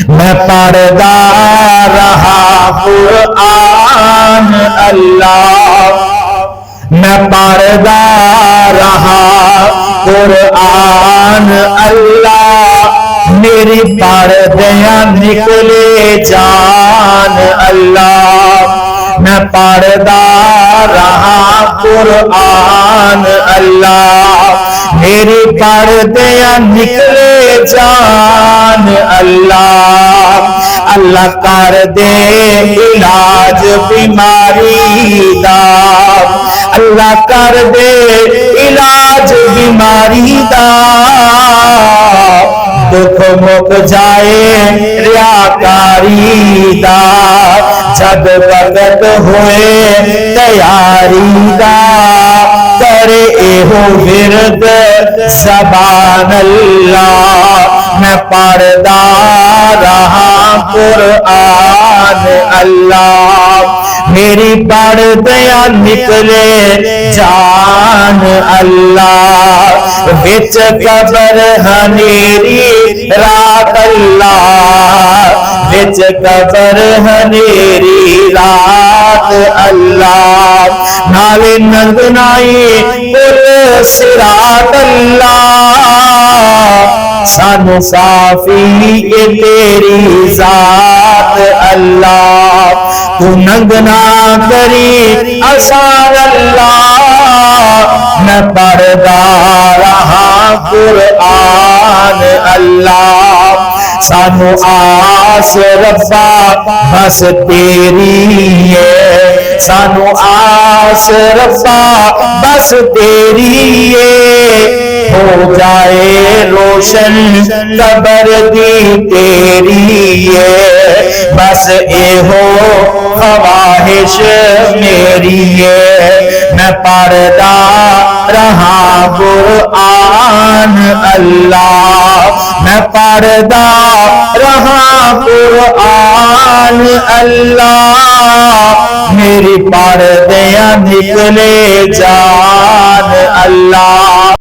میں پڑھتا رہا قرآن اللہ، میں پڑھتا رہا قرآن اللہ، میری پردیاں نکلے جان اللہ، میں پڑھتا رہا قرآن اللہ، میری پردیاں نکلے جان اللہ، اللہ کر دے علاج بیماری دا، اللہ کر دے علاج بیماری دا، دکھ مک جائے ریاکاری دا، جد وقت ہوئے تیاری دا، کرے ایہو ورد زبان اللہ، میں پڑھتا رہا قرآن اللہ، میری پردیاں نکلے جان اللہ، وچ قبر ہنیری رات اللہ، وچ قبر ہنیری رات اللہ، نالے ننگنائی پل صراط اللہ، سانو صافی تیری ذات اللہ، تو ننگنا کری آسان اللہ، میں پڑھتا رہا قرآن اللہ، سانو آس ربا بس تیری ہے، سانو آس ربا بس تیری ہے، ہو جائے روشن قبر دی تیری ہے، بس اے ہو خواہش میری ہے، میں پڑھتا رہا قرآن اللہ، میں پڑھتا رہا قرآن اللہ، میری پردیاں نکلے جان اللہ۔